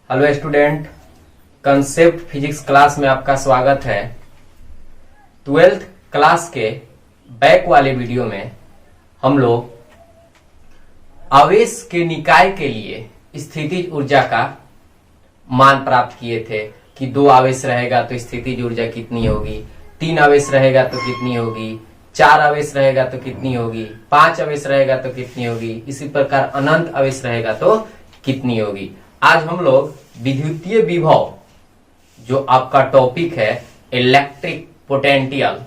Hello student, concept physics class में आपका स्वागत है। 12th क्लास के बैक वाले वीडियो में हम लोग आवेश के निकाय के लिए स्थितिज ऊर्जा का मान प्राप्त किए थे कि 2 आवेश रहेगा तो स्थितिज ऊर्जा कितनी होगी, 3 आवेश रहेगा तो कितनी होगी, 4 आवेश रहेगा तो कितनी होगी, 5 आवेश रहेगा तो कितनी होगी, इसी प्रकार अनंत आवेश रहेगा तो कितनी होगी। आज हम लोग विद्युतीय विभव जो आपका टॉपिक है इलेक्ट्रिक पोटेंशियल,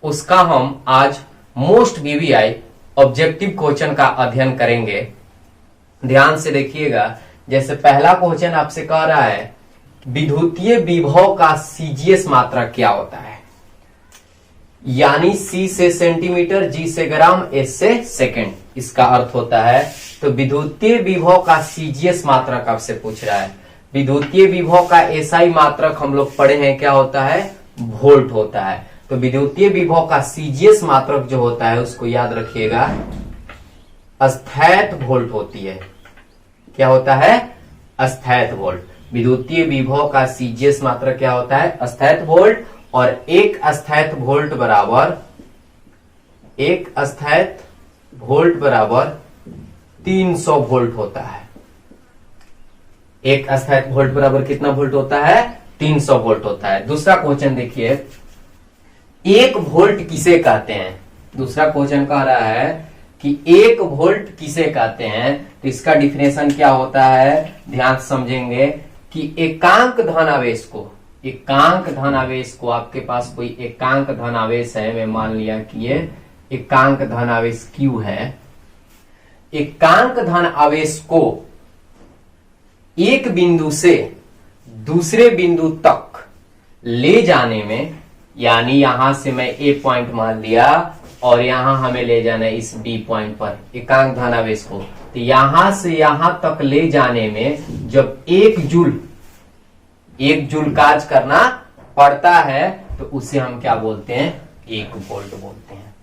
उसका हम आज मोस्ट वीवीआई ऑब्जेक्टिव क्वेश्चन का अध्ययन करेंगे। ध्यान से देखिएगा, जैसे पहला क्वेश्चन आपसे कह रहा है विद्युतीय विभव का सीजीएस मात्रक क्या होता है, यानी सी से सेंटीमीटर, जी से ग्राम, एस से सेकंड, इसका अर्थ होता है। तो विद्युतीय विभव का सीजीएस मात्रक आपसे पूछ रहा है। विद्युतीय विभव का एसआई मात्रक हम लोग पढ़े हैं, क्या होता है, वोल्ट होता है। तो विद्युतीय विभव का सीजीएस मात्रक जो होता है उसको याद रखिएगा, स्थैत वोल्ट होती है। क्या होता है, स्थैत वोल्ट। विद्युतीय विभव का सीजीएस मात्रक क्या होता है, स्थैत वोल्ट। और एक स्थैत वोल्ट बराबर 300 वोल्ट होता है। एक स्थैत वोल्ट बराबर कितना वोल्ट होता है, 300 वोल्ट होता है। दूसरा क्वेश्चन देखिए, 1 वोल्ट किसे कहते हैं। दूसरा क्वेश्चन कह रहा है कि 1 वोल्ट किसे कहते हैं। तो इसका डिफिनेशन क्या होता है, ध्यान से समझेंगे कि एकांक धन आवेश को आपके पास कोई एकांक धन आवेश है, मैं मान लिया कि ये एकांक धन आवेश Q है। एकांक धन आवेश को एक बिंदु से दूसरे बिंदु तक ले जाने में, यानी यहां से मैं ए पॉइंट मान लिया और यहां हमें ले जाना है इस बी पॉइंट पर एकांक धन आवेश को, तो यहां से यहां तक ले जाने में जब 1 जूल कार्य करना पड़ता है तो उसे हम क्या बोलते हैं, 1 वोल्ट बोलते हैं।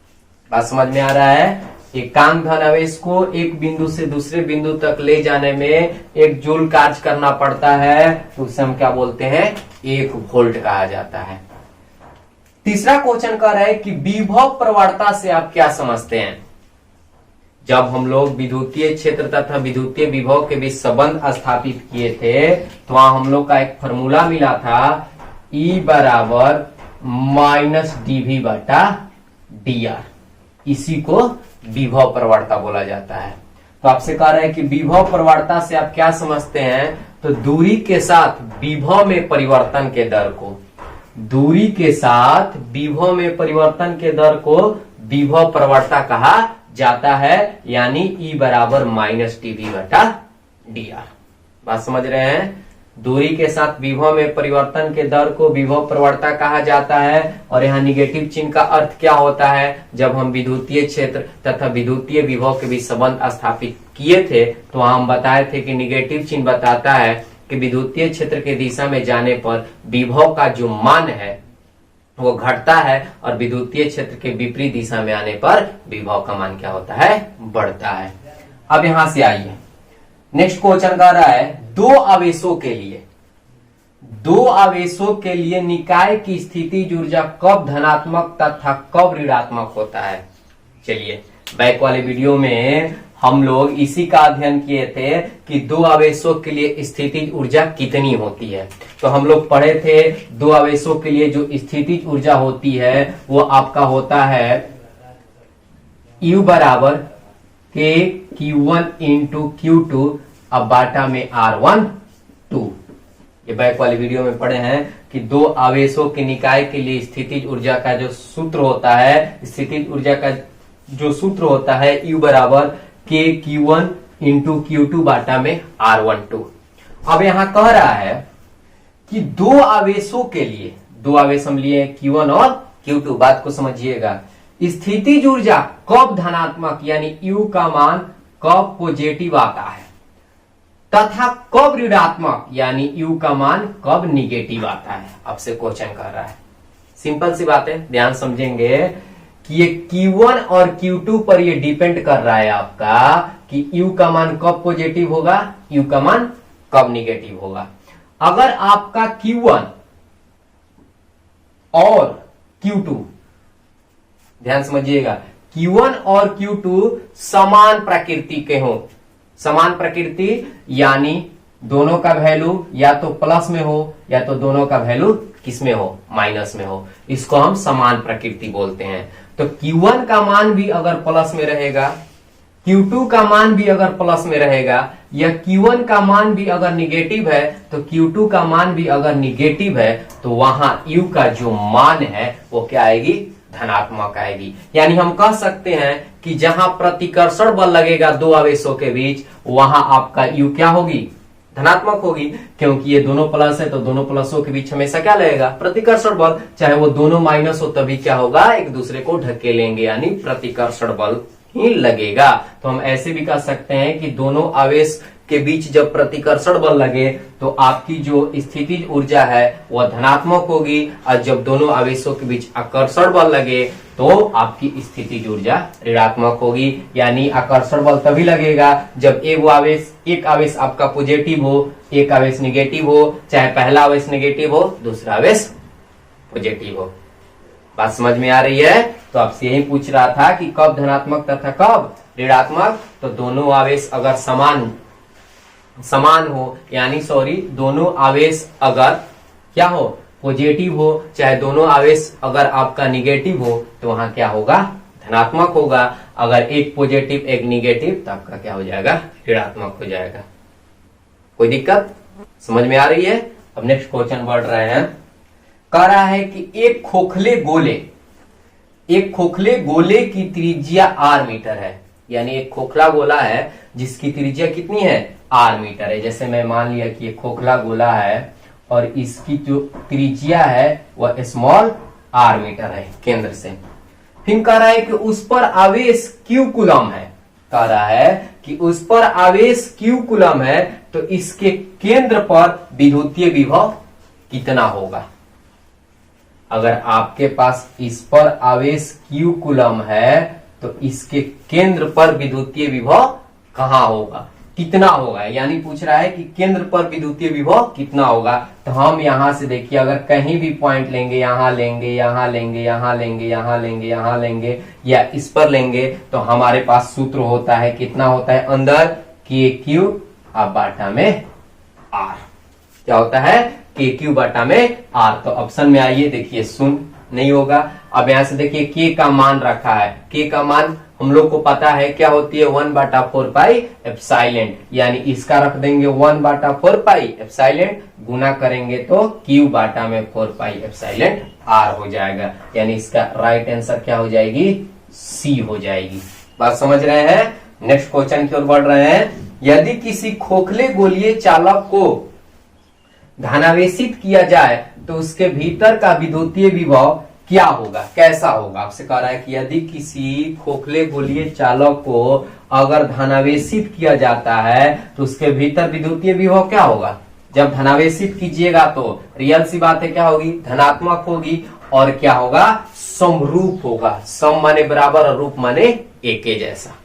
बात समझ में आ रहा है। एकांक धन आवेश को एक बिंदु से दूसरे बिंदु तक ले जाने में 1 जूल कार्य करना पड़ता है तो उसे हम क्या बोलते हैं, 1 वोल्ट कहा जाता है। तीसरा क्वेश्चन कह रहा है कि विभव प्रवणता से आप क्या समझते हैं। जब हम लोग विद्युतीय क्षेत्र तथा विद्युतीय विभव के बीच संबंध स्थापित किए थे तो वहां हम लोग का एक फॉर्मूला मिला था, E बराबर -dV/dr। इसी को विभव प्रवणता बोला जाता है। तो आपसे कह रहा है कि विभव प्रवणता से आप क्या समझते हैं, तो दूरी के साथ विभव में परिवर्तन के दर को, दूरी के साथ विभव में परिवर्तन के दर को विभव प्रवणता कहा जाता है, यानी E बराबर -dV/dr। बात समझ रहे हैं। दूरी के साथ विभव में परिवर्तन के दर को विभव प्रवणता कहा जाता है। और यहाँ निगेटिव चिन्ह का अर्थ क्या होता है, जब हम विद्युतीय क्षेत्र तथा विद्युतीय विभव के बीच संबंध स्थापित किए थे तो हम बताए थे कि निगेटिव चिन्ह बताता है कि विद्युतीय क्षेत्र के दिशा में जाने पर विभव का जो मान है वो घटता है और विद्युतीय क्षेत्र के विपरीत दिशा में आने पर विभव का मान क्या होता है, बढ़ता है। अब यहां से आइए, नेक्स्ट क्वेश्चन कह रहा है दो आवेशों के लिए निकाय की स्थितिज ऊर्जा कब धनात्मक तथा कब ऋणात्मक होता है। चलिए, बैक वाले वीडियो में हम लोग इसी का अध्ययन किए थे कि 2 आवेशों के लिए स्थितिज ऊर्जा कितनी होती है। तो हम लोग पढ़े थे 2 आवेशों के लिए जो स्थितिज ऊर्जा होती है वो आपका होता है U बराबर K Q1 इंटू Q2 अब बाटा में R12। ये बैक वाले वीडियो में पढ़े हैं कि 2 आवेशों के निकाय के लिए स्थितिज ऊर्जा का जो सूत्र होता है, स्थितिज ऊर्जा का जो सूत्र होता है U बराबर K Q1 इंटू Q2 बाटा में R12। अब यहां कह रहा है कि 2 आवेशों के लिए, 2 आवेश हम लिए Q1 और Q2, बात को समझिएगा, स्थितिज ऊर्जा कब धनात्मक यानी U का मान कब पॉजिटिव आता है तथा कब ऋणात्मक यानी U का मान कब निगेटिव आता है, आपसे क्वेश्चन कर रहा है। सिंपल सी बात है, ध्यान समझेंगे कि ये Q1 और Q2 पर ये डिपेंड कर रहा है आपका कि U का मान कब पॉजिटिव होगा, U का मान कब निगेटिव होगा। अगर आपका Q1 और Q2, ध्यान समझिएगा, Q1 और Q2 समान प्रकृति के हो, समान प्रकृति यानी दोनों का वैल्यू या तो प्लस में हो या तो दोनों का वैल्यू किस में हो, माइनस में हो, इसको हम समान प्रकृति बोलते हैं। तो Q1 का मान भी अगर प्लस में रहेगा, Q2 का मान भी अगर प्लस में रहेगा, या Q1 का मान भी अगर निगेटिव है तो Q2 का मान भी अगर निगेटिव है, तो वहां U का जो मान है वो क्या आएगी, धनात्मक आएगी। यानी हम कह सकते हैं कि जहां प्रतिकर्षण बल लगेगा दो आवेशों के बीच, वहां आपका U क्या होगी, धनात्मक होगी, क्योंकि ये दोनों प्लस है तो दोनों प्लसों के बीच हमेशा क्या लगेगा, प्रतिकर्षण बल। चाहे वो दोनों माइनस हो तभी क्या होगा, एक दूसरे को ढकेलेंगे, यानी प्रतिकर्षण बल ही लगेगा। तो हम ऐसे भी कह सकते हैं कि दोनों आवेश के बीच जब प्रतिकर्षण बल लगे तो आपकी जो स्थितिज ऊर्जा है वह धनात्मक होगी, और जब दोनों आवेशों के बीच आकर्षण बल लगे तो आपकी स्थितिज ऊर्जा ऋणात्मक होगी। यानी आकर्षण बल तभी लगेगा जब एक आवेश आपका पॉजिटिव हो, एक आवेश निगेटिव हो, चाहे पहला आवेश निगेटिव हो दूसरा आवेश पॉजिटिव हो। बात समझ में आ रही है? तो आपसे यही पूछ रहा था कि कब धनात्मक तथा कब ऋणात्मक। तो दोनों आवेश अगर समान हो, यानी दोनों आवेश अगर क्या हो, पॉजिटिव हो, चाहे दोनों आवेश अगर आपका निगेटिव हो, तो वहां क्या होगा, धनात्मक होगा। अगर एक पॉजिटिव एक निगेटिव तो आपका क्या हो जाएगा, ऋणात्मक हो जाएगा। कोई दिक्कत समझ में आ रही है? अब नेक्स्ट क्वेश्चन बढ़ रहे हैं। कह रहा है कि एक खोखले गोले की त्रिज्या r मीटर है, यानी एक खोखला गोला है जिसकी त्रिज्या कितनी है, r मीटर है। जैसे मैं मान लिया कि एक खोखला गोला है और इसकी जो त्रिज्या है वह स्मॉल r मीटर है केंद्र से। फिर कह रहा है कि उस पर आवेश q कूलम है, कह रहा है कि उस पर आवेश q कूलम है, तो इसके केंद्र पर विद्युतीय विभव कितना होगा। अगर आपके पास इस पर आवेश q कूलम है तो इसके केंद्र पर विद्युतीय विभव कहां होगा, कितना होगा, यानी पूछ रहा है कि केंद्र पर विद्युतीय विभव कितना होगा। तो हम यहां से देखिए, अगर कहीं भी पॉइंट लेंगे, यहां लेंगे, यहां लेंगे, यहां लेंगे, यहां लेंगे, यहां लेंगे, या इस पर लेंगे, तो हमारे पास सूत्र होता है, कितना होता है अंदर, KQ अब बाटा में R। क्या होता है, KQ बाटा में R। तो ऑप्शन में आइए, देखिए शून्य नहीं होगा। अब यहां से देखिए K का मान रखा है, K का मान हम लोग को पता है क्या होती है, 1/4 एप्सिलॉन, यानी इसका रख देंगे 1/4 एप्सिलॉन, गुना करेंगे तो Q बाटा में 4 एप्सिलॉन R हो जाएगा। यानी इसका राइट आंसर क्या हो जाएगी, C हो जाएगी। बात समझ रहे हैं? नेक्स्ट क्वेश्चन की ओर बढ़ रहे हैं। यदि किसी खोखले गोलीय चालक को धनावेशित किया जाए तो उसके भीतर का विद्युतीय विभव क्या होगा, कैसा होगा। आपसे कह रहा है कि यदि किसी खोखले गोलीय चालक को अगर धनावेशित किया जाता है तो उसके भीतर विद्युतीय विभव क्या होगा। जब धनावेशित कीजिएगा तो रियल सी बात है, क्या होगी, धनात्मक होगी, और क्या होगा, समरूप होगा। सम माने बराबर और रूप माने एक जैसा।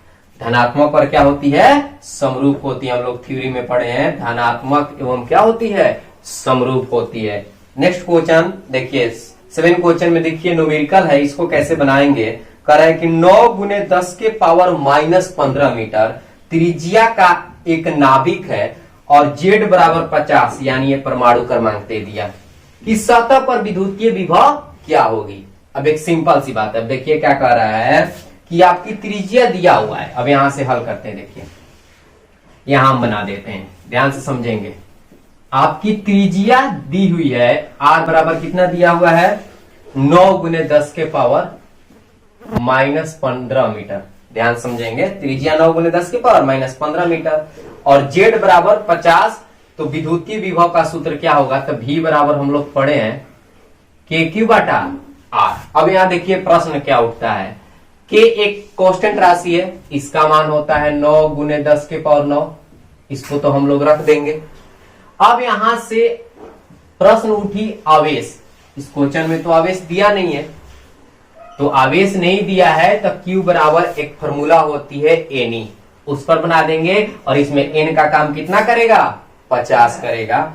धनात्मक और क्या होती है, समरूप होती है। हम लोग थ्योरी में पढ़े हैं, धनात्मक एवं क्या होती है, समरूप होती है। नेक्स्ट क्वेश्चन देखिए, 7 क्वेश्चन में देखिए न्यूमेरिकल है, इसको कैसे बनाएंगे। कह रहा है कि 9 गुने 10 के पावर -15 मीटर त्रिज्या का एक नाभिक है और Z बराबर 50, यानी ये परमाणु क्रमांक दे दिया, कि सतह पर विद्युतीय विभव क्या होगी। अब एक सिंपल सी बात है। अब देखिए क्या कह रहा है कि आपकी त्रिज्या दिया हुआ है। अब यहां से हल करते हैं, देखिए यहां हम बना देते हैं, ध्यान से समझेंगे। आपकी त्रिज्या दी हुई है, R बराबर कितना दिया हुआ है, 9 गुने 10 के पावर -15 मीटर। ध्यान समझेंगे, त्रिज्या 9 गुने 10 के पावर -15 मीटर, और Z बराबर 50। तो विद्युतीय विभव का सूत्र क्या होगा, तो V बराबर हम लोग पढ़े हैं KQ बाटा R। अब यहां देखिए प्रश्न क्या उठता है, K एक कांस्टेंट राशि है, इसका मान होता है 9 गुने 10 के पावर 9, इसको तो हम लोग रख देंगे। अब यहां से प्रश्न उठी आवेश, इस क्वेश्चन में तो आवेश दिया नहीं है, तो आवेश नहीं दिया है तो Q बराबर एक फॉर्मूला होती है Ne, उस पर बना देंगे, और इसमें N का काम कितना करेगा, 50 करेगा।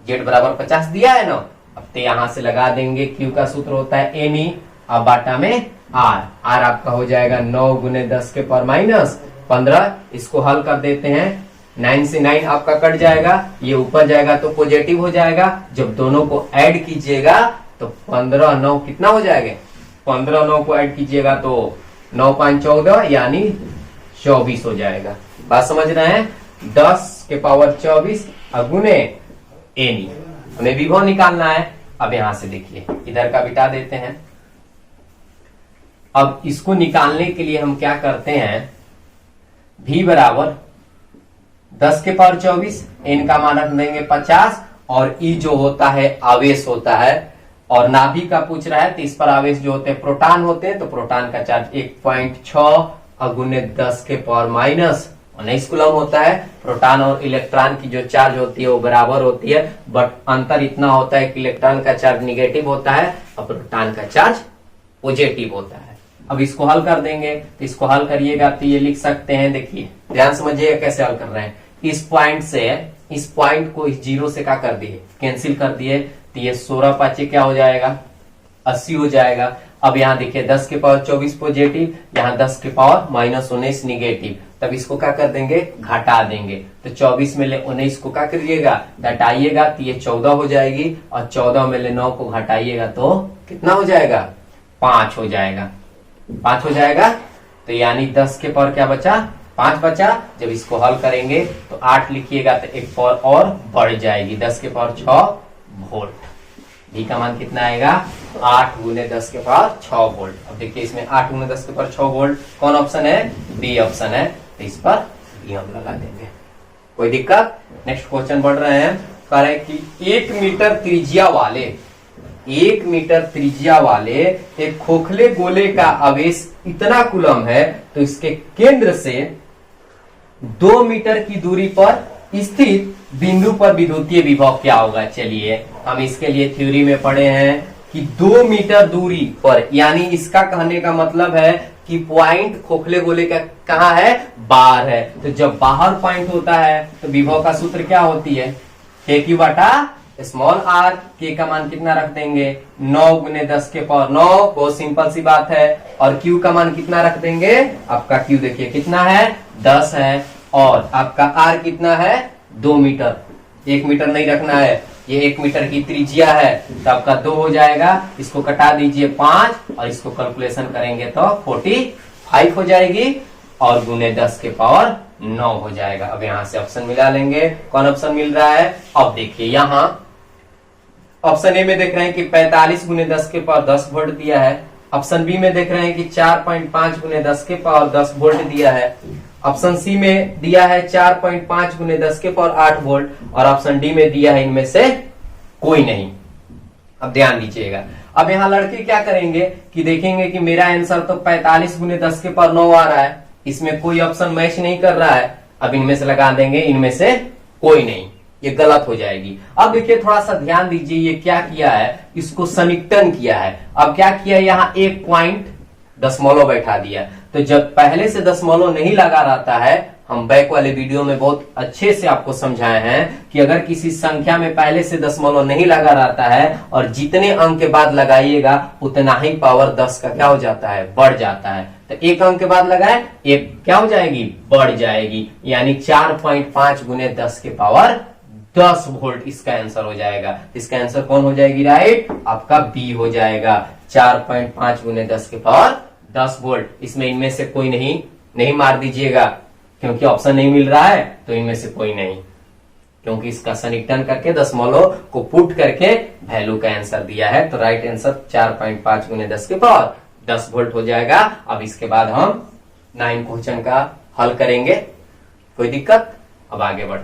जेड बराबर 50 दिया है ना, अब तो यहां से लगा देंगे, क्यू का सूत्र होता है एन ई, अब बाटा में आर, आर आपका हो जाएगा 9 गुने 10 के पावर माइनस 15। इसको हल कर देते हैं, 9 से 9 आपका कट जाएगा, ये ऊपर जाएगा तो पॉजिटिव हो जाएगा। जब दोनों को ऐड कीजिएगा तो 15 9 कितना हो जाएगा, 15 9 को ऐड कीजिएगा तो 9 5 14 यानी 24 हो जाएगा। बात समझ रहे हैं, 10 के पावर 24 गुने एन, हमें विभव निकालना है। अब यहां से देखिए इधर का बिटा देते हैं। अब इसको निकालने के लिए हम क्या करते हैं, v बराबर 10 के पावर 24, एन का मान रख देंगे 50, और ई जो होता है आवेश होता है, और नाभिक का पूछ रहा है तो इस पर आवेश जो होते हैं प्रोटॉन होते हैं, तो प्रोटॉन का चार्ज 1.6 गुने 10 के पावर माइनस 19 कूलम होता है। प्रोटॉन और इलेक्ट्रॉन की जो चार्ज होती है वो बराबर होती है, बट अंतर इतना होता है कि इलेक्ट्रॉन का चार्ज निगेटिव होता है और प्रोटॉन का चार्ज पॉजिटिव होता है। अब इसको हल कर देंगे, तो इसको हल करिएगा तो ये लिख सकते हैं, देखिए ध्यान समझिएगा कैसे हल कर रहे हैं। इस पॉइंट से, इस पॉइंट को इस जीरो से क्या कर दिए, कैंसिल कर दिए, तो ये 16 5 क्या हो जाएगा, 80 हो जाएगा। अब यहाँ देखिए 10 के पावर 24 पॉजिटिव, यहाँ 10 के पावर माइनस 19 निगेटिव, तब इसको क्या कर देंगे, घटा देंगे। तो 24 में ले 19 को क्या करिएगा, घटाइएगा तो ये 14 हो जाएगी, और 14 में ले 9 को घटाइएगा तो कितना हो जाएगा, 5 हो जाएगा, 5 हो जाएगा। तो यानी 10 के पावर क्या बचा, 5 बचा। जब इसको हल करेंगे तो 8 लिखिएगा तो एक पावर और बढ़ जाएगी, 10 के पावर 6 वोल्ट। डी का मान कितना आएगा, 8 गुने 10 के पावर 6 वोल्ट। अब देखिए इसमें 8 गुने 10 के पावर 6 वोल्ट कौन ऑप्शन है, बी ऑप्शन है, तो इस पर बी हम लगा देंगे, कोई दिक्कत। नेक्स्ट क्वेश्चन बढ़ रहे हैं, कह रहे हैं कि 1 मीटर त्रिज्या वाले, 1 मीटर त्रिज्या वाले एक खोखले गोले का आवेश इतना कूलम है, तो इसके केंद्र से 2 मीटर की दूरी पर स्थित बिंदु पर विद्युतीय विभव क्या होगा। चलिए हम इसके लिए थ्योरी में पढ़े हैं कि 2 मीटर दूरी पर, यानी इसका कहने का मतलब है कि पॉइंट खोखले गोले का कहाँ है, बाहर है। तो जब बाहर पॉइंट होता है तो विभव का सूत्र क्या होती है, के क्यू बटा स्मॉल आर। के का मान कितना रख देंगे, 9 गुने 10 के पावर 9, बहुत सिंपल सी बात है। और क्यू का मान कितना रख देंगे, आपका क्यू देखिए कितना है, 10 है, और आपका आर कितना है, 2 मीटर, 1 मीटर नहीं रखना है, ये 1 मीटर की त्रिज्या है, तो आपका 2 हो जाएगा। इसको कटा दीजिए 5, और इसको कैलकुलेशन करेंगे तो 45 हो जाएगी, और गुने 10 के पावर 9 हो जाएगा। अब यहां से ऑप्शन मिला लेंगे, कौन ऑप्शन मिल रहा है। अब देखिए यहां ऑप्शन ए में देख रहे हैं कि 45 गुने 10 के पावर 10 वोल्ट दिया है। ऑप्शन बी में देख रहे हैं कि 4.5 गुने 10 के पावर 10 वोल्ट दिया है। ऑप्शन सी में दिया है 4.5 गुने 10 के पावर 8 वोल्ट, और ऑप्शन डी में दिया है इनमें से कोई नहीं। अब ध्यान दीजिएगा, अब यहाँ लड़के क्या करेंगे कि देखेंगे कि मेरा आंसर तो 45 गुने 10 के पावर 9 आ रहा है, इसमें कोई ऑप्शन मैच नहीं कर रहा है। अब इनमें से लगा देंगे, इनमें से कोई नहीं, ये गलत हो जाएगी। अब देखिए थोड़ा सा ध्यान दीजिए, ये क्या किया है, इसको सन्निकटन किया है। अब क्या किया, यहाँ एक पॉइंट दशमलव बैठा दिया। तो जब पहले से दशमलव नहीं लगा रहता है, हम बैक वाले वीडियो में बहुत अच्छे से आपको समझाए हैं कि अगर किसी संख्या में पहले से दशमलव नहीं लगा रहता है और जितने अंक के बाद लगाइएगा उतना ही पावर 10 का क्या हो जाता है, बढ़ जाता है। तो एक अंक के बाद लगाए, एक क्या हो जाएगी, बढ़ जाएगी, यानी 4.5 गुने 10 के पावर 10 वोल्ट इसका आंसर हो जाएगा। इसका आंसर कौन हो जाएगी, राइट, आपका बी हो जाएगा, 4.5 गुने 10 के पावर 10 वोल्ट। इसमें इनमें से कोई नहीं मार दीजिएगा, क्योंकि ऑप्शन नहीं मिल रहा है, तो इनमें से कोई नहीं, क्योंकि इसका सन्निकटन करके दशमलव को पुट करके वैल्यू का आंसर दिया है। तो राइट आंसर 4.5 गुने 10 के पावर 10 वोल्ट हो जाएगा। अब इसके बाद हम 9 क्वेश्चन का हल करेंगे, कोई दिक्कत। अब आगे बढ़,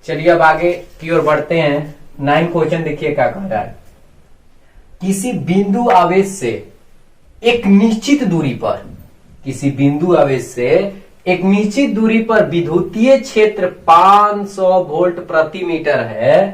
चलिए अब आगे की ओर बढ़ते हैं। 9 क्वेश्चन देखिए क्या कह रहा है, किसी बिंदु आवेश से एक निश्चित दूरी पर, किसी बिंदु आवेश से एक निश्चित दूरी पर विद्युतीय क्षेत्र 500 वोल्ट प्रति मीटर है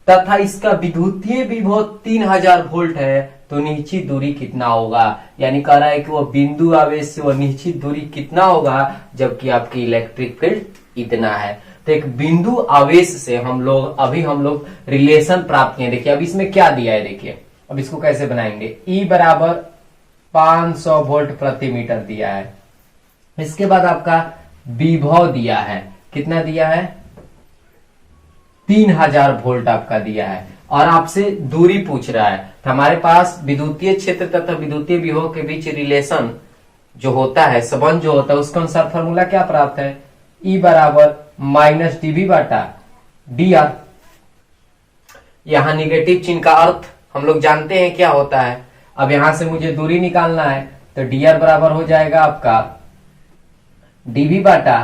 तथा इसका विद्युतीय विभव 3000 वोल्ट है, तो निश्चित दूरी कितना होगा। यानी कह रहा है कि वह बिंदु आवेश से वह निश्चित दूरी कितना होगा, जबकि आपकी इलेक्ट्रिक फील्ड इतना है। तो एक बिंदु आवेश से हम लोग रिलेशन प्राप्त किए। देखिए अब इसमें क्या दिया है, देखिए अब इसको कैसे बनाएंगे। E बराबर 500 वोल्ट प्रति मीटर दिया है। इसके बाद आपका विभव दिया है, कितना दिया है, 3000 वोल्ट आपका दिया है, और आपसे दूरी पूछ रहा है। तो हमारे पास विद्युतीय क्षेत्र तथा विद्युतीय विभव के बीच रिलेशन जो होता है, संबंध जो होता है, उसके अनुसार फॉर्मूला क्या प्राप्त है, E बराबर माइनस dV बाटा dr। यहां निगेटिव चिन्ह का अर्थ हम लोग जानते हैं क्या होता है। अब यहां से मुझे दूरी निकालना है, तो dr बराबर हो जाएगा आपका dV बाटा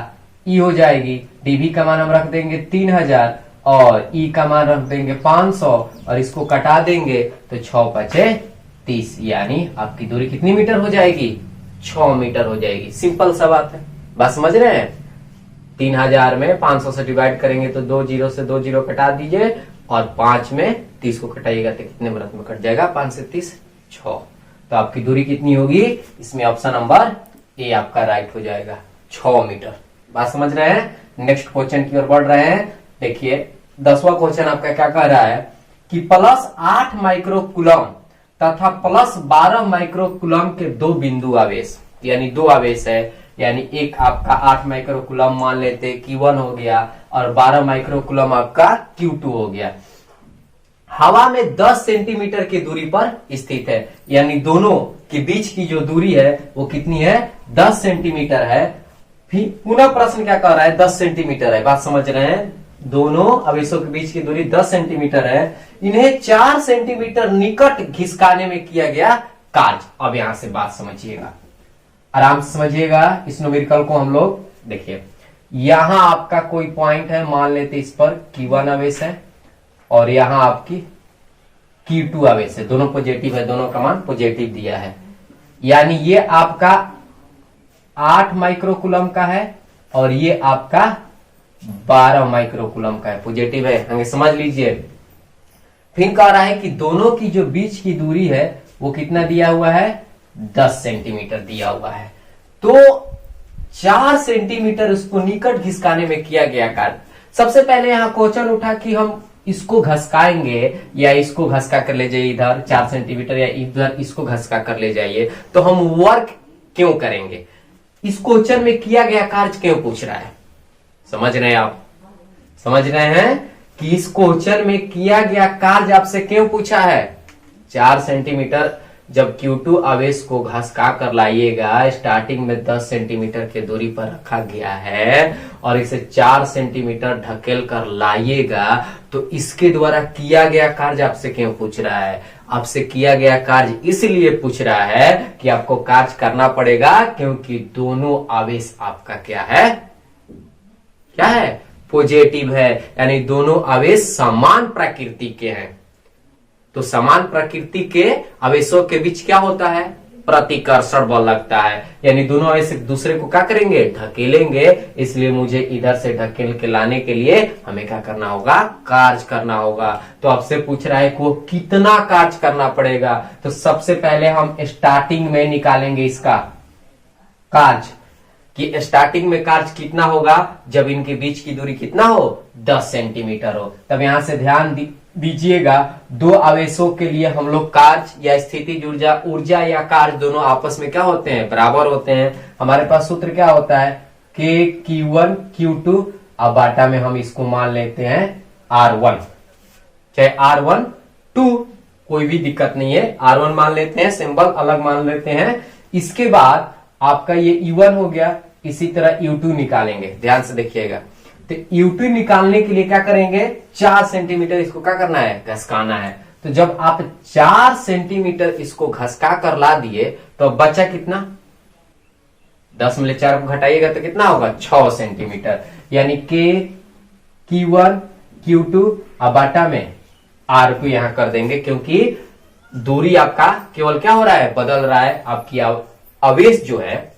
E हो जाएगी। dV का मान हम रख देंगे 3000 और E का मान रख देंगे 500 और इसको कटा देंगे तो 6 पचे 30, यानी आपकी दूरी कितनी मीटर हो जाएगी, 6 मीटर हो जाएगी। सिंपल सा बात है, बात समझ रहे हैं। 3000 में 500 से डिवाइड करेंगे तो 2 जीरो से 2 जीरो कटा दीजिए और 5 में 30 को कटाइएगा तो कितने मिनट में कट जाएगा, 5 से 30 6। तो आपकी दूरी कितनी होगी, इसमें ऑप्शन नंबर ए आपका राइट हो जाएगा, 6 मीटर। बात समझ रहे हैं। नेक्स्ट क्वेश्चन की ओर बढ़ रहे हैं। देखिए 10वां क्वेश्चन आपका क्या कह रहा है कि +8 माइक्रोकूलम तथा +12 माइक्रोकूलम के दो बिंदु आवेश, यानी दो आवेश है, यानी एक आपका 8 माइक्रोकूलम मान लेते Q1 हो गया और 12 माइक्रोकूलम आपका Q2 हो गया, हवा में 10 सेंटीमीटर की दूरी पर स्थित है। यानी दोनों के बीच की जो दूरी है वो कितनी है, 10 सेंटीमीटर है। फिर पुनः प्रश्न क्या कह रहा है, 10 सेंटीमीटर है। बात समझ रहे हैं, दोनों आवेशों के बीच की दूरी 10 सेंटीमीटर है। इन्हें 4 सेंटीमीटर निकट घिसकाने में किया गया कार्य। अब यहां से बात समझिएगा, आराम से समझिएगा इस न्यूमेरिकल को। हम लोग देखिए यहां आपका कोई पॉइंट है, मान लेते इस पर Q1 आवेश है और यहां आपकी Q2 आवेश है, दोनों पॉजिटिव है, दोनों का मान पॉजिटिव दिया है। यानी ये आपका 8 माइक्रोकूलम का है और ये आपका 12 माइक्रोकूलम का है, पॉजिटिव है, हमें समझ लीजिए। फिर कह रहा है कि दोनों की जो बीच की दूरी है वो कितना दिया हुआ है, 10 सेंटीमीटर दिया हुआ है। तो 4 सेंटीमीटर उसको निकट घिसकाने में किया गया कार्य। सबसे पहले यहां क्वेश्चन उठा कि हम इसको घसकाएंगे या इसको घसका कर ले जाइए इधर 4 सेंटीमीटर, या इधर इसको घसका कर ले जाइए, तो हम वर्क क्यों करेंगे, इस क्वेश्चन में किया गया कार्य क्यों पूछ रहा है। समझ रहे हैं आप, समझ रहे हैं कि इस क्वेश्चन में किया गया कार्य आपसे क्यों पूछा है। 4 सेंटीमीटर जब Q2 आवेश को घसका कर लाइएगा, स्टार्टिंग में 10 सेंटीमीटर की दूरी पर रखा गया है और इसे 4 सेंटीमीटर ढकेल कर लाइएगा, तो इसके द्वारा किया गया कार्य आपसे क्यों पूछ रहा है। आपसे किया गया कार्य इसलिए पूछ रहा है कि आपको कार्य करना पड़ेगा, क्योंकि दोनों आवेश आपका क्या है, क्या है, पॉजिटिव है। यानी दोनों आवेश समान प्रकृति के हैं। तो समान प्रकृति के आवेशों के बीच क्या होता है, प्रतिकर्षण बल लगता है। यानी दोनों आवेश एक दूसरे को क्या करेंगे, ढकेलेंगे। इसलिए मुझे इधर से ढकेल के लाने के लिए हमें क्या करना होगा, कार्य करना होगा। तो आपसे पूछ रहा है कि वो कितना कार्य करना पड़ेगा। तो सबसे पहले हम स्टार्टिंग में निकालेंगे इसका कार्य, कि स्टार्टिंग में कार्य कितना होगा जब इनके बीच की दूरी कितना हो, 10 सेंटीमीटर हो। तब यहां से ध्यान दीजिएगा, दो आवेशों के लिए हम लोग कार्य या स्थितिज ऊर्जा या कार्य दोनों आपस में क्या होते हैं, बराबर होते हैं। हमारे पास सूत्र क्या होता है, K Q1 Q2, अब बाटा में हम इसको मान लेते हैं R1, चाहे R1 2, कोई भी दिक्कत नहीं है, R1 मान लेते हैं, सिंबल अलग मान लेते हैं। इसके बाद आपका ये U1 हो गया, इसी तरह U2 निकालेंगे। ध्यान से देखिएगा, तो U2 निकालने के लिए क्या करेंगे, 4 सेंटीमीटर इसको क्या करना है, घसकाना है। तो जब आप 4 सेंटीमीटर इसको घसका कर ला दिए तो बचा कितना, 10 में 4 को घटाइएगा तो कितना होगा, 6 सेंटीमीटर। यानी K Q1 Q2 अब बाटा में R को यहां कर देंगे, क्योंकि दूरी आपका केवल क्या हो रहा है, बदल रहा है। आपकी आवेश जो है,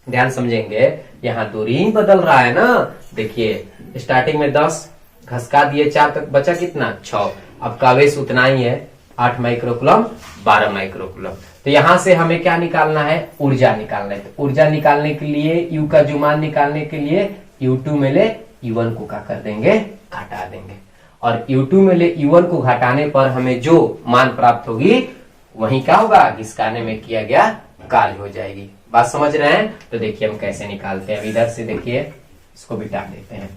ध्यान समझेंगे, यहां दूरी ही बदल रहा है ना। देखिए स्टार्टिंग में 10 घसका दिए, 4 तक बचा कितना, 6। अब का आवेश उतना ही है, 8 माइक्रोकूलम 12 माइक्रोकूलम। तो यहां से हमें क्या निकालना है, ऊर्जा निकालना है। तो ऊर्जा निकालने के लिए U का जो मान निकालने के लिए U2 में ले U1 को क्या कर देंगे, घटा देंगे। और U2 में ले U1 को घटाने पर हमें जो मान प्राप्त होगी वही क्या होगा, घिसकाने में किया गया कार्य हो जाएगी। बात समझ रहे हैं? तो देखिए हम कैसे निकालते हैं। इधर से देखिए इसको बिठा देते हैं।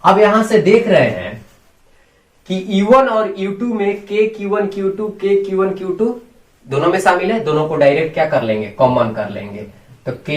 अब यहां से देख रहे हैं कि U1 और U2 में K Q1 Q2 K Q1 Q2 दोनों में शामिल है। दोनों को डायरेक्ट क्या कर लेंगे, कॉमन कर लेंगे। तो K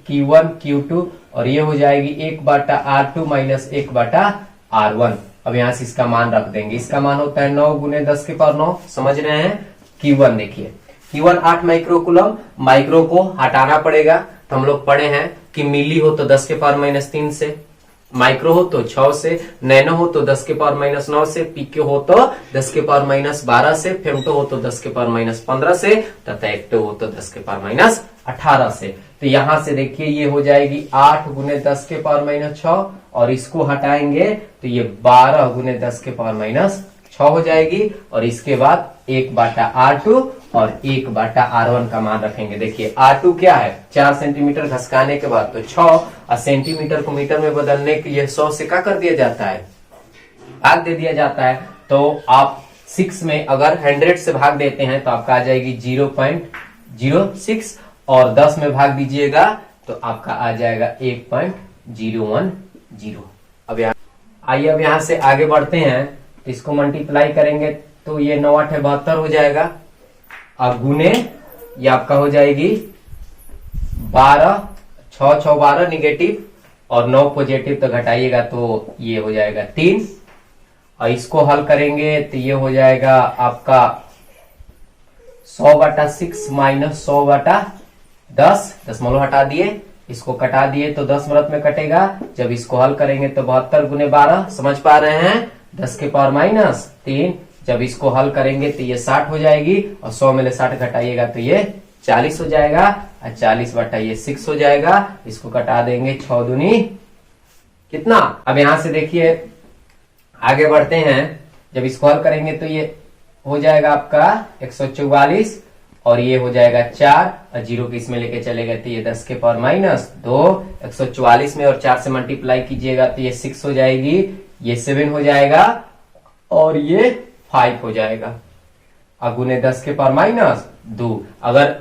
Q1 Q2 और ये हो जाएगी 1/R2 माइनस 1/R1। अब यहां से इसका मान रख देंगे। इसका मान होता है 9 गुने 10 के पावर 9। समझ रहे हैं? Q1 देखिए, Q1 8 माइक्रोकुलम, माइक्रो को हटाना पड़ेगा। तो हम लोग पढ़े हैं कि मिली हो तो 10 के पावर माइनस 3 से, माइक्रो हो तो 6 से, नैनो हो तो 10 के पावर माइनस 9 से, पीके हो तो 10 के पावर माइनस 12 से, फेमटो हो तो 10 के पावर माइनस 15 से, तथा एक्टो हो तो 10 के पावर माइनस 18 से। तो यहां से देखिए ये हो जाएगी 8 गुने 10 के पावर माइनस 6 और इसको हटाएंगे तो ये 12 गुने 10 के पावर माइनस 6 हो जाएगी। और इसके बाद 1/R2 और 1/R1 का मान रखेंगे। देखिए R2 क्या है, 4 सेंटीमीटर घसकाने के बाद तो 6 और सेंटीमीटर को मीटर में बदलने के लिए 100 से क्या कर दिया जाता है, भाग दे दिया जाता है। तो आप 6 में अगर 100 से भाग देते हैं तो आपका आ जाएगी 0.06 और 10 में भाग दीजिएगा तो आपका आ जाएगा 1.010। अब यहां से आगे बढ़ते हैं। तो इसको मल्टीप्लाई करेंगे तो ये 9 8 72 हो जाएगा। अब गुने ये आपका हो जाएगी 12, 6 6 12 निगेटिव और 9 पॉजिटिव, तो घटाइएगा तो ये हो जाएगा 3। और इसको हल करेंगे तो ये हो जाएगा आपका 100/6 माइनस 100/10, दशमलव हटा दिए, इसको कटा दिए तो 10 व्रत में कटेगा। जब इसको हल करेंगे तो 72 गुने 12, समझ पा रहे हैं, 10 के पावर माइनस 3। जब इसको हल करेंगे तो ये 60 हो जाएगी और 100 में 60 घटाइएगा तो ये 40 हो जाएगा और 40/6 हो जाएगा। इसको कटा देंगे 6 दूनी कितना। अब यहां से देखिए आगे बढ़ते हैं। जब इसको हल करेंगे तो ये हो जाएगा आपका 144 और ये हो जाएगा 4 और 0 के इसमें लेके चले गए तो ये 10 के पावर माइनस 2। 144 में और 4 से मल्टीप्लाई कीजिएगा तो ये 6 हो जाएगी, ये 7 हो जाएगा और ये 5 हो जाएगा। अगुने 10 के पावर माइनस 2। अगर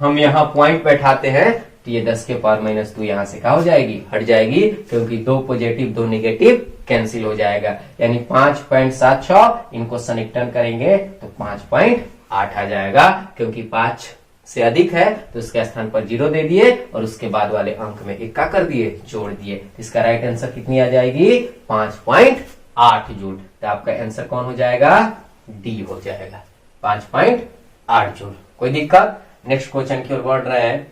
हम यहाँ पॉइंट बैठाते हैं तो ये 10 के पावर माइनस 2 यहां से क्या हो जाएगी, हट जाएगी, क्योंकि 2 पॉजिटिव 2 नेगेटिव कैंसिल हो जाएगा। यानी 5.76 इनको सनिकटन करेंगे तो 5.8 आ जाएगा। क्योंकि 5 से अधिक है तो उसके स्थान पर 0 दे दिए और उसके बाद वाले अंक में 1 का कर दिए, जोड़ दिए। इसका राइट आंसर कितनी आ जाएगी, 5.8 जूल। तो आपका आंसर कौन हो जाएगा, डी हो जाएगा, 5.8 जूल। कोई दिक्कत? नेक्स्ट क्वेश्चन की ओर बढ़ रहे हैं।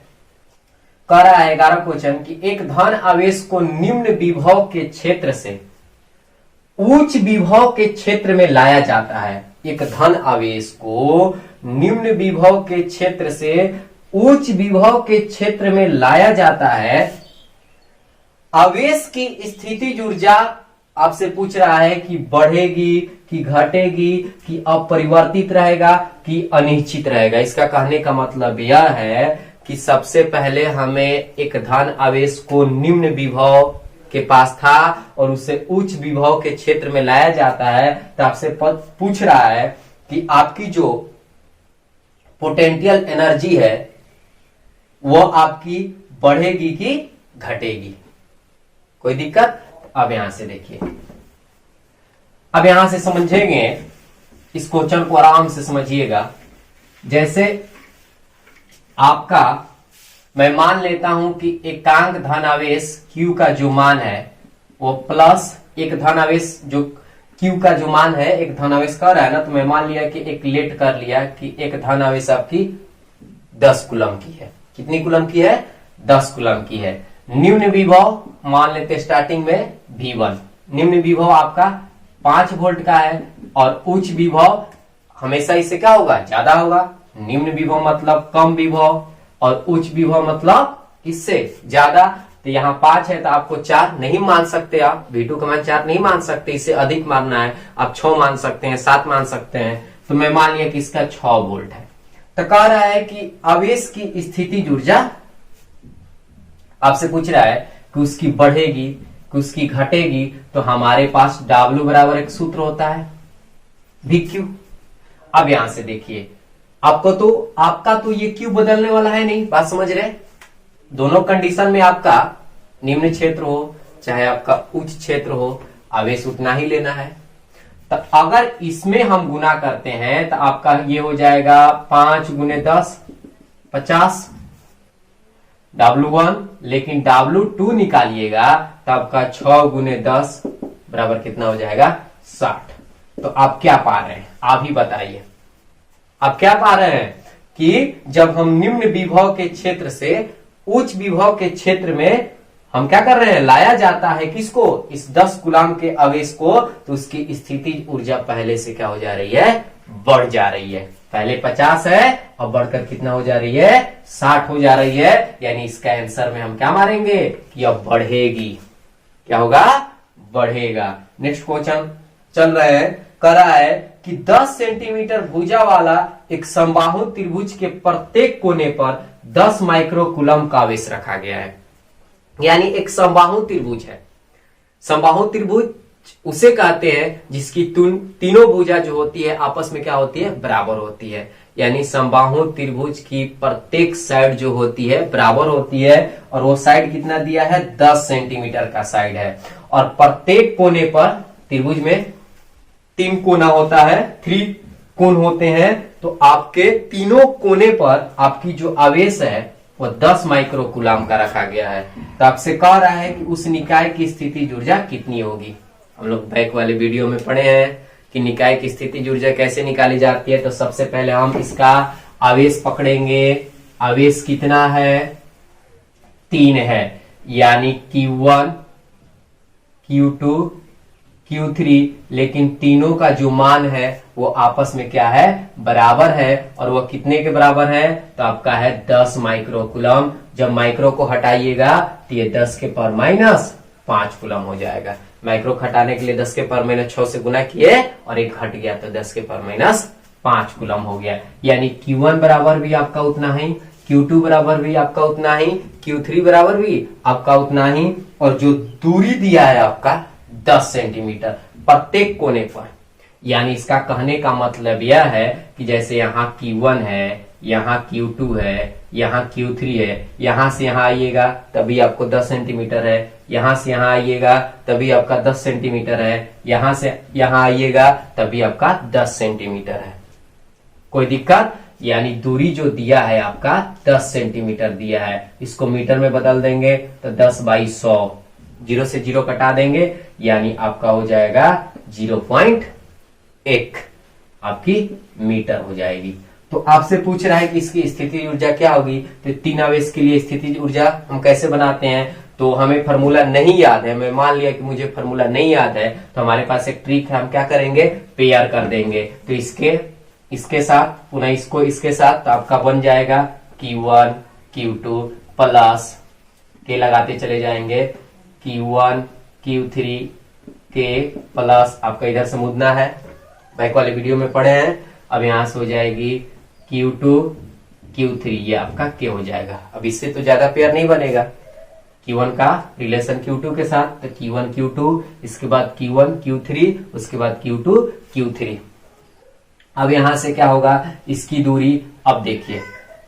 कह रहा है 11 क्वेश्चन कि एक धन आवेश को निम्न विभव के क्षेत्र से उच्च विभव के क्षेत्र में लाया जाता है। एक धन आवेश को निम्न विभव के क्षेत्र से उच्च विभव के क्षेत्र में लाया जाता है। आवेश की स्थितिज ऊर्जा आपसे पूछ रहा है कि बढ़ेगी कि घटेगी कि अपरिवर्तित रहेगा कि अनिश्चित रहेगा। इसका कहने का मतलब यह है कि सबसे पहले हमें एक धन आवेश को निम्न विभव के पास था और उसे उच्च विभव के क्षेत्र में लाया जाता है। तो आपसे पूछ रहा है कि आपकी जो पोटेंशियल एनर्जी है वो आपकी बढ़ेगी कि घटेगी। कोई दिक्कत? अब यहां से देखिए, अब यहां से समझेंगे, इस क्वेश्चन को आराम से समझिएगा। जैसे आपका मैं मान लेता हूं कि एकांक धनावेश Q का जो मान है वो प्लस एक धनावेश जो Q का जो मान है, एक धनावेश कर रहा है ना, तो मैं मान लिया कि एक लेट कर लिया कि एक धनावेश आपकी 10 कूलम की है। कितनी कूलम की है? 10 कूलम की है। निम्न विभव मान लेते स्टार्टिंग में V1। निम्न विभव आपका 5 वोल्ट का है और उच्च विभव हमेशा इससे क्या होगा, ज्यादा होगा। निम्न विभव मतलब कम विभव और उच्च विभव मतलब इससे ज्यादा। तो यहाँ 5 है तो आपको 4 नहीं मान सकते, आप V2 का मान 4 नहीं मान सकते, इससे अधिक मानना है। आप 6 मान सकते हैं, 7 मान सकते हैं। तो मैं मान लिया कि इसका 6 वोल्ट है। तो कह रहा है कि आवेश की स्थितिज ऊर्जा आपसे पूछ रहा है कि उसकी बढ़ेगी कि उसकी घटेगी तो हमारे पास W बराबर एक सूत्र होता है VQ। अब यहां से देखिए आपका तो ये Q बदलने वाला है नहीं, बात समझ रहे। दोनों कंडीशन में आपका निम्न क्षेत्र हो चाहे आपका उच्च क्षेत्र हो, आवेश उतना ही लेना है। तो अगर इसमें हम गुना करते हैं तो आपका ये हो जाएगा 5 × 10 50 W1, लेकिन W2 निकालिएगा तो आपका 6 × 10 बराबर कितना हो जाएगा 60। तो आप क्या पा रहे हैं, आप ही बताइए। आप क्या पा रहे हैं कि जब हम निम्न विभव के क्षेत्र से उच्च विभव के क्षेत्र में हम क्या कर रहे हैं, लाया जाता है किसको, इस 10 कूलम के आवेश को, तो उसकी स्थितिज ऊर्जा पहले से क्या हो जा रही है, बढ़ जा रही है। पहले 50 है और बढ़कर कितना हो जा रही है, 60 हो जा रही है। यानी इसका आंसर में हम क्या मारेंगे कि अब बढ़ेगी। क्या होगा, बढ़ेगा। नेक्स्ट क्वेश्चन चल रहा है, करा है कि 10 सेंटीमीटर भुजा वाला एक समबाहु त्रिभुज के प्रत्येक कोने पर 10 माइक्रो कूलम का आवेश रखा गया है। यानी एक समबाहु त्रिभुज है। समबाहु त्रिभुज उसे कहते हैं जिसकी तीनों भुजा जो होती है आपस में क्या होती है, बराबर होती है। यानी समबाहु त्रिभुज की प्रत्येक साइड जो होती है बराबर होती है, और वो साइड कितना दिया है, 10 सेंटीमीटर का साइड है। और प्रत्येक कोने पर त्रिभुज में 3 कोना होता है, 3 कोण होते हैं। तो आपके तीनों कोने पर आपकी जो आवेश है वो 10 माइक्रो कूलम का रखा गया है। तो आपसे कह रहा है कि उस निकाय की स्थितिज ऊर्जा कितनी होगी। हम लोग बैक वाले वीडियो में पढ़े हैं कि निकाय की स्थितिज ऊर्जा कैसे निकाली जाती है। तो सबसे पहले हम इसका आवेश पकड़ेंगे। आवेश कितना है, 3 है, यानी Q1 Q2 Q3, लेकिन तीनों का जो मान है वो आपस में क्या है, बराबर है। और वो कितने के बराबर है, तो आपका है 10 माइक्रो कूलम। जब माइक्रो को हटाइएगा तो ये 10 के पावर माइनस 5 कूलम हो जाएगा। माइक्रो हटाने के लिए 10 के पावर माइनस 6 से गुना किए और एक हट गया तो 10 के पावर माइनस 5 कूलम हो गया। यानी Q1 बराबर भी आपका उतना ही, Q2 बराबर भी आपका उतना ही, Q3 बराबर भी आपका उतना ही। और जो दूरी दिया है आपका 10 सेंटीमीटर प्रत्येक कोने पर, यानी इसका कहने का मतलब यह है कि जैसे यहाँ Q1 है, यहाँ Q2 है, यहाँ Q3 है, यहां से यहाँ आइएगा तभी आपको 10 सेंटीमीटर है, यहां से यहाँ आइएगा तभी आपका 10 सेंटीमीटर है, यहां से यहाँ आइएगा तभी आपका 10 सेंटीमीटर है। कोई दिक्कत, यानी दूरी जो दिया है आपका 10 सेंटीमीटर दिया है। इसको मीटर में बदल देंगे तो 10/100, 0 से 0 कटा देंगे, यानी आपका हो जाएगा 0.1 आपकी मीटर हो जाएगी। तो आपसे पूछ रहा है कि इसकी स्थितिज ऊर्जा क्या होगी। तो 3 आवेश के लिए स्थितिज ऊर्जा हम कैसे बनाते हैं, तो हमें फॉर्मूला नहीं याद है। मैं मान लिया कि मुझे फॉर्मूला नहीं याद है, तो हमारे पास एक ट्रिक है, हम क्या करेंगे, पेयर कर देंगे। तो इसके साथ पुनः इसको इसके साथ, तो आपका बन जाएगा Q1 Q2 प्लस के लगाते चले जाएंगे Q1 Q3 के प्लस आपका इधर से मुदना है, बैक वाले वीडियो में पढ़े हैं। अब यहां से हो जाएगी Q2 Q3, ये आपका K हो जाएगा। अब इससे तो ज्यादा पेयर नहीं बनेगा। Q1 का रिलेशन Q2 के साथ, तो Q1 Q2, इसके बाद Q1 Q3, उसके बाद Q2 Q3। अब यहां से क्या होगा, इसकी दूरी अब देखिए,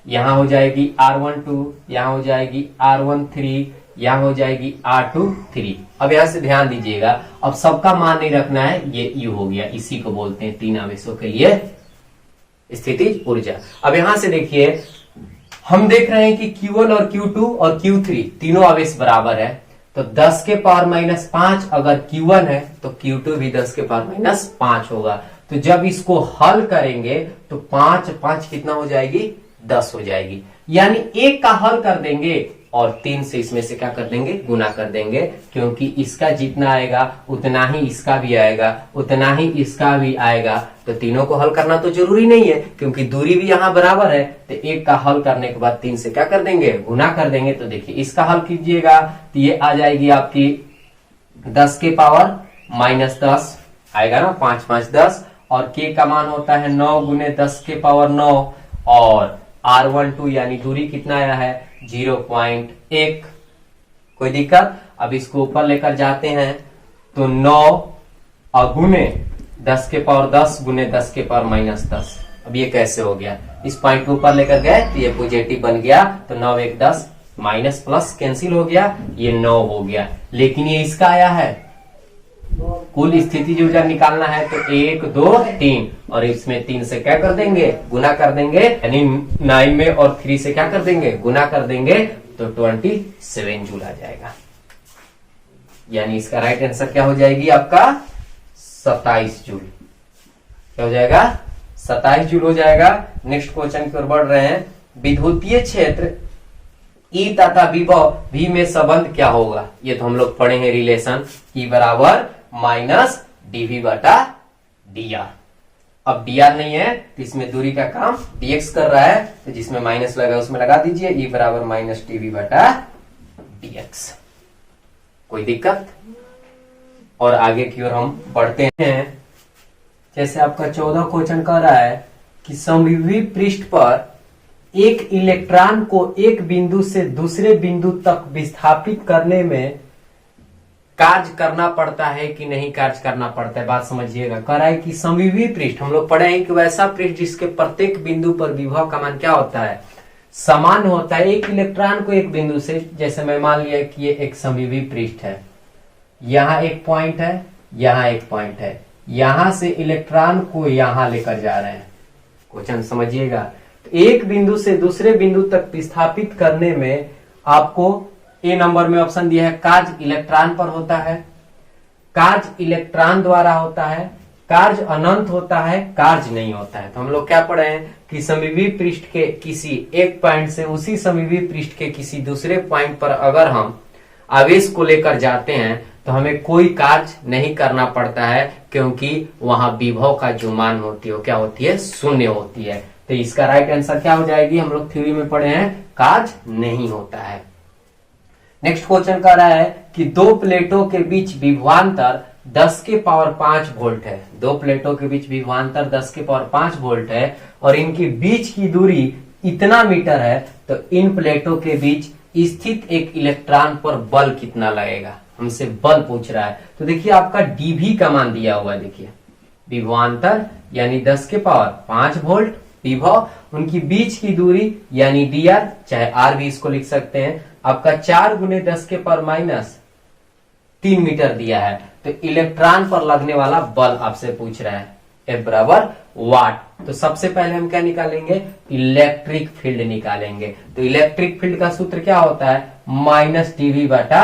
यहां हो जाएगी R12, यहां हो जाएगी R13, यहां हो जाएगी R23। अब यहां से ध्यान दीजिएगा, अब सबका मान नहीं रखना है, ये U हो गया। इसी को बोलते हैं 3 आवेशों के लिए स्थितिज ऊर्जा। अब यहां से देखिए, हम देख रहे हैं कि Q1 और Q2 और Q3 तीनों आवेश बराबर है। तो 10 के पावर माइनस 5 अगर Q1 है तो Q2 भी 10 के पावर माइनस 5 होगा। तो जब इसको हल करेंगे तो 5 कितना हो जाएगी, 10 हो जाएगी। यानी एक का हल कर देंगे और 3 से इसमें से क्या कर देंगे, गुना कर देंगे, क्योंकि इसका जितना आएगा उतना ही इसका भी आएगा, उतना ही इसका भी आएगा। तो तीनों को हल करना तो जरूरी नहीं है, क्योंकि दूरी भी यहाँ बराबर है। तो एक का हल करने के बाद 3 से क्या कर देंगे, गुना कर देंगे। तो देखिए इसका हल कीजिएगा तो ये आ जाएगी आपकी 10 के पावर माइनस 10 आएगा ना, 5 5 10, और के का मान होता है 9 गुने 10 के पावर 9, और R12 यानी दूरी कितना आया है, 0.1। कोई दिक्कत। अब इसको ऊपर लेकर जाते हैं तो 9 गुने 10 के पावर 10 गुने 10 के पावर -10। अब ये कैसे हो गया, इस पॉइंट को ऊपर लेकर गए तो ये पॉजिटिव बन गया, तो 9 1 10 माइनस प्लस कैंसिल हो गया, ये 9 हो गया। लेकिन ये इसका आया है, कुल स्थिति ऊर्जा निकालना है तो 1 2 3 और इसमें 3 से क्या कर देंगे, गुना कर देंगे, यानी 9 में और 3 से क्या कर देंगे, गुना कर देंगे, तो 27 जूल आ जाएगा। यानी इसका राइट आंसर क्या हो जाएगी आपका 27 जूल। क्या हो जाएगा 27 जूल हो जाएगा। नेक्स्ट क्वेश्चन की ओर बढ़ रहे हैं। विद्युतीय क्षेत्र E तथा विभव V में संबंध क्या होगा, ये तो हम लोग पढ़े हैं रिलेशन, E बराबर माइनस dV बटा dr। अब dr नहीं है तो इसमें दूरी का काम dx कर रहा है, तो जिसमें माइनस लगा उसमें लगा दीजिए, E बराबर माइनस dV बटा dx। कोई दिक्कत? और आगे की ओर हम बढ़ते हैं। जैसे आपका 14 क्वेश्चन कह रहा है कि समविभव पृष्ठ पर एक इलेक्ट्रॉन को एक बिंदु से दूसरे बिंदु तक विस्थापित करने में कार्य करना पड़ता है कि नहीं कार्य करना पड़ता है। बात समझिएगा। कह रहा है कि समविभव पृष्ठ, हम लोग पढ़े हैं कि वैसा पृष्ठ जिसके प्रत्येक बिंदु पर विभव का मान क्या होता है, समान होता है। एक इलेक्ट्रॉन को एक बिंदु से, जैसे मैं मान लिया कि ये एक समविभव पृष्ठ है, यहाँ एक पॉइंट है, यहाँ एक पॉइंट है, यहां से इलेक्ट्रॉन को यहां लेकर जा रहे हैं। क्वेश्चन समझिएगा। तो एक बिंदु से दूसरे बिंदु तक विस्थापित करने में आपको ए नंबर में ऑप्शन दिया है, कार्य इलेक्ट्रॉन पर होता है, कार्य इलेक्ट्रॉन द्वारा होता है, कार्य अनंत होता है, कार्य नहीं होता है। तो हम लोग क्या पढ़े हैं कि समविभव पृष्ठ के किसी एक पॉइंट से उसी समविभव पृष्ठ के किसी दूसरे पॉइंट पर अगर हम आवेश को लेकर जाते हैं तो हमें कोई कार्य नहीं करना पड़ता है, क्योंकि वहां विभव का जो मान होती है वो क्या होती है, शून्य होती है। तो इसका राइट आंसर क्या हो जाएगी, हम लोग थ्योरी में पढ़े हैं, कार्य नहीं होता है। नेक्स्ट क्वेश्चन कह रहा है कि दो प्लेटों के बीच विभवांतर 10 के पावर 5 वोल्ट है। दो प्लेटों के बीच विभवांतर 10 के पावर 5 वोल्ट है और इनके बीच की दूरी इतना मीटर है, तो इन प्लेटों के बीच स्थित एक इलेक्ट्रॉन पर बल कितना लगेगा, हमसे बल पूछ रहा है। तो देखिए आपका डीवी का मान दिया हुआ है, देखिए विभवांतर यानी 10 के पावर 5 वोल्ट, विभव उनकी बीच की दूरी यानी dr, चाहे r भी इसको लिख सकते हैं, आपका 4 गुने 10 के पावर -3 मीटर दिया है। तो इलेक्ट्रॉन पर लगने वाला बल आपसे पूछ रहा है, F बराबर वाट। तो सबसे पहले हम क्या निकालेंगे, इलेक्ट्रिक फील्ड निकालेंगे। तो इलेक्ट्रिक फील्ड का सूत्र क्या होता है, -dV बटा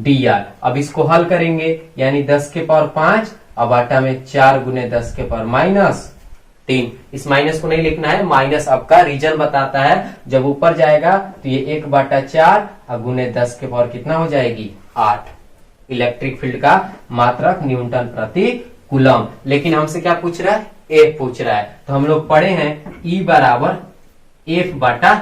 dr। अब इसको हल करेंगे, यानी 10 के पावर 5 अब बाटा में 4 गुने 10 के पावर -3। इस माइनस को नहीं लिखना है, माइनस आपका रीजन बताता है, जब ऊपर जाएगा तो ये 1/4 और गुने 10 के पावर कितना हो जाएगी, 8। इलेक्ट्रिक फील्ड का मात्रक न्यूटन प्रति कूलम। लेकिन हमसे क्या पूछ रहा है, F पूछ रहा है। तो हम लोग पढ़े हैं E बराबर F बटा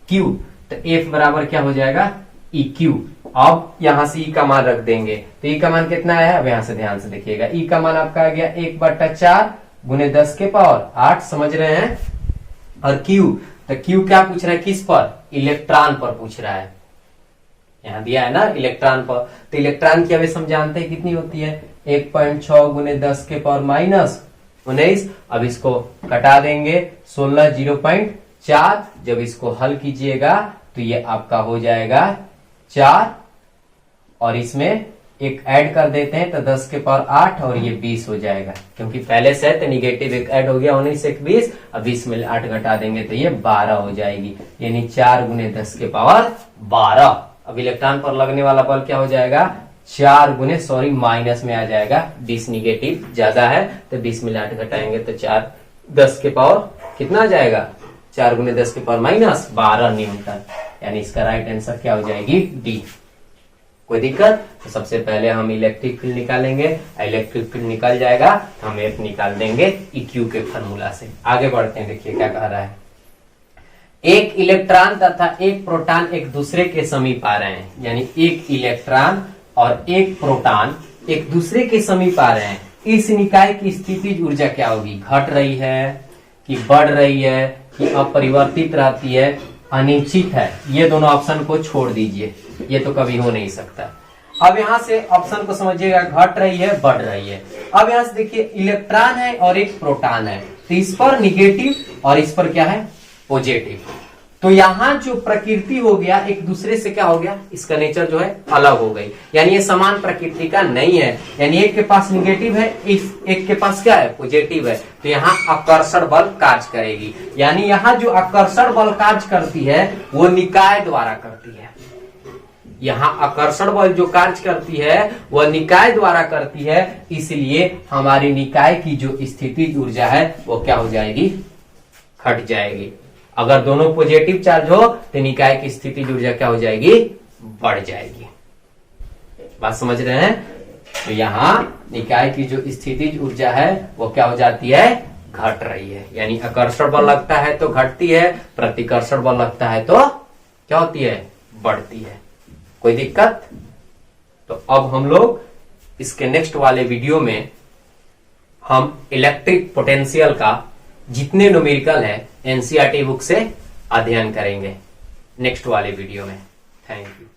Q, तो F बराबर क्या हो जाएगा, EQ। अब यहां से E का मान रख देंगे, तो E का मान कितना है, अब यहां से ध्यान से देखिएगा, E का मान आपका आ गया 1/4 गुने 10 के पावर 8, समझ रहे हैं। और Q, तो Q क्या पूछ रहा है, किस पर, इलेक्ट्रॉन पर पूछ रहा है, यहां दिया है ना इलेक्ट्रॉन पर। तो इलेक्ट्रॉन की आवेश हम जानते हैं कितनी होती है, 1.6 गुने 10 के पावर -19। अब इसको कटा देंगे, 16 0.4। जब इसको हल कीजिएगा तो ये आपका हो जाएगा 4, और इसमें एक ऐड कर देते हैं तो 10 के पावर 8 और ये 20 हो जाएगा, क्योंकि पहले से है तो निगेटिव एक ऐड हो गया, 19 1 20, अब 20 में 8 घटा देंगे तो ये 12 हो जाएगी, यानी 4 गुने 10 के पावर 12। अब इलेक्ट्रॉन पर लगने वाला बल क्या हो जाएगा, 4 गुने माइनस में आ जाएगा, 20 निगेटिव ज्यादा है तो 20 में 8 घटाएंगे तो 4 10 के पावर कितना आ जाएगा, 4 गुने 10 के पावर -12 न्यूटन। यानी इसका राइट आंसर क्या हो जाएगी, डी। कोई दिक्कत? तो सबसे पहले हम इलेक्ट्रिक फील्ड निकालेंगे, इलेक्ट्रिक फील्ड निकल जाएगा तो हम F निकाल देंगे EQ के फॉर्मूला से। आगे बढ़ते हैं, देखिए क्या कह रहा है। एक इलेक्ट्रॉन तथा एक प्रोटॉन एक दूसरे के समीप आ रहे हैं, यानी एक इलेक्ट्रॉन और एक प्रोटॉन एक दूसरे के समीप आ रहे हैं। इस निकाय की स्थितिज ऊर्जा क्या होगी, घट रही है कि बढ़ रही है कि अपरिवर्तित रहती है, अनिश्चित है। ये दोनों ऑप्शन को छोड़ दीजिए, ये तो कभी हो नहीं सकता। अब यहां से ऑप्शन को समझिएगा, घट रही है बढ़ रही है। अब यहां से देखिए इलेक्ट्रॉन है और एक प्रोटॉन है, तो इस पर निगेटिव और इस पर क्या है पॉजिटिव। तो यहां जो प्रकृति हो गया एक दूसरे से क्या हो गया, इसका नेचर जो है अलग हो गई, यानी ये समान प्रकृति का नहीं है। यानी एक के पास निगेटिव है, एक के पास क्या है पॉजिटिव है, तो यहाँ आकर्षण बल कार्य करेगी। यानी यहाँ जो आकर्षण बल कार्य करती है वो निकाय द्वारा करती है। यहाँ आकर्षण बल जो कार्य करती है वह निकाय द्वारा करती है, इसलिए हमारी निकाय की जो स्थितिज ऊर्जा है वो क्या हो जाएगी, घट जाएगी। अगर दोनों पॉजिटिव चार्ज हो तो निकाय की स्थितिज ऊर्जा क्या हो जाएगी, बढ़ जाएगी। बात समझ रहे हैं? तो यहाँ निकाय की जो स्थितिज ऊर्जा है वो क्या हो जाती है, घट रही है। यानी आकर्षण बल लगता है तो घटती है, प्रतिकर्षण बल लगता है तो क्या होती है, बढ़ती है। कोई दिक्कत? तो अब हम लोग इसके नेक्स्ट वाले वीडियो में हम इलेक्ट्रिक पोटेंशियल का जितने न्यूमेरिकल है एनसीईआरटी बुक से अध्ययन करेंगे नेक्स्ट वाले वीडियो में। Thank you.